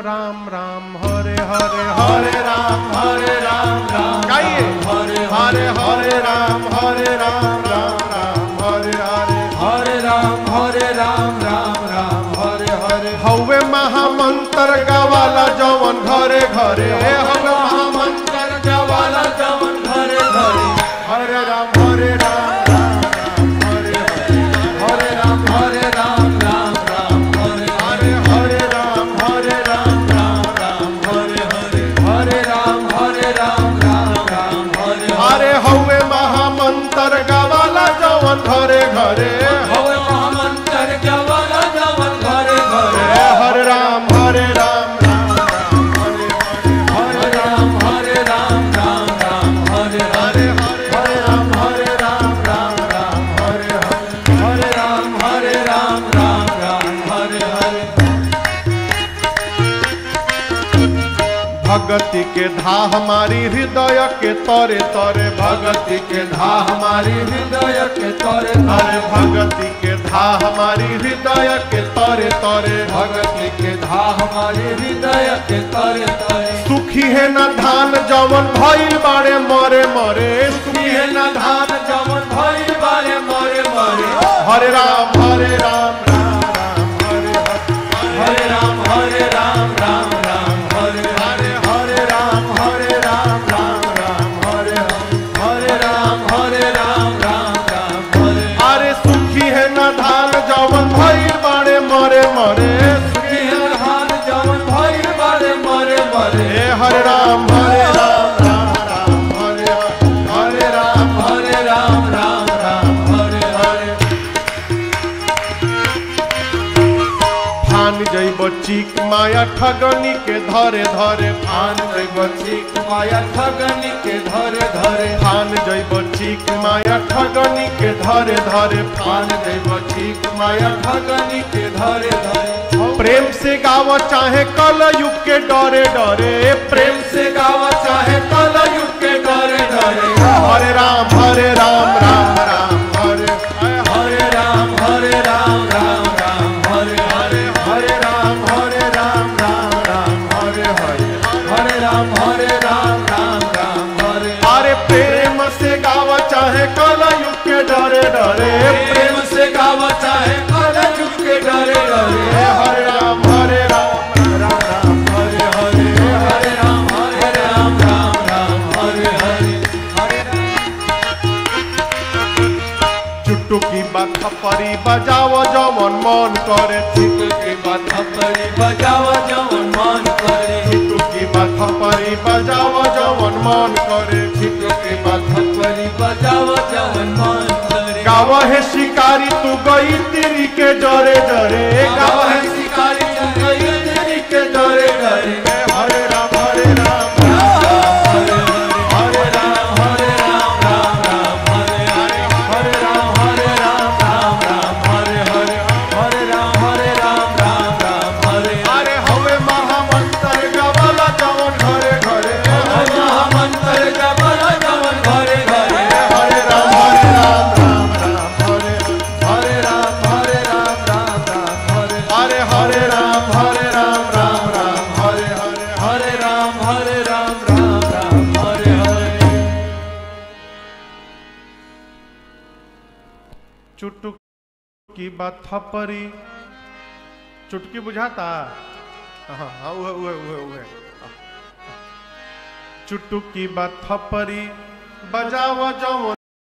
राम राम हरे हरे हरे राम राम गाइए हरे हरे हरे राम राम हरे हरे हरे राम राम हरे हरे हवे महामंत्र गावाला जवन घरे घरे हवे महामंत्र गावाला जवन घरे घरे हरे राम हरे राम हरे राम हरे हरे हरे राम हरे राम हरे राम हरे अरे हवे महामंत्र गावाला जवन घरे घरे हवे महामंत्र गावाला जवन घरे घरे हरे राम हरे राम हरे राम हरे राम हरे हरे राम हरे भगति के धा हमारी हृदय के तरे तरे भगति के धा हमारी हृदय के तरे अरे तरे भगति के धा हमारी हृदय के तरे तरे भगति के धा हमारी हृदय के तरे तरे सुखी है न धान जवन भइल बाड़े मरे मरे सुखी है न धान जवन भइल बारे मरे मरे हरे राम हरे हरे राम हरे राम हरे राम हरे राम हरे अरे सुखी है न धान जवन भइल बाड़े मरे मरे सुखी है धान जवन भइल बारे मरे मरे हरे राम हरे राम हरे फान जैब चीक माया ठगनी के धरे धरे आन जैब चीक माया ठगनी के धरे धरे फान जैब चीक माया ठगनी के धरे धरे आन जैब चीक माया ठगनी के धरे धरे प्रेम से गाव चाहे कल युग के डरे डरे प्रेम से गावा चाहे कल युग के डरे डरे हरे राम हरे हरे राम हरे हरे राम हरे अरे प्रेम से गाव चाहे कल युग के डरे डरे प्रेम से गावा चाहे कल युग के डरे डरे हरे राम हरे चुटुकी बात परी बजाव जवन मन करे के बात परी बजावा जवन मन करे चुटुकी बात परी बजाव जवन मन करे के बात परी बजावा जवन मन करे गाव है शिकारी तू गई तिरी के डरे डरे गावा है शिकारी गई तेरी के डरे डरे हरे राम हरे राम हरे राम हरे अरे हवे महामंत्र गवाला जवन घरे घरे महामंत्र जबल जवन घरे घरे हरे राम हरे राम हरे अरे हरे राम हरे हरे राम हरे चुटुकी बात परी चुटकी बुझाता हाँ उहे चुटुकी बात परी बजाव जवन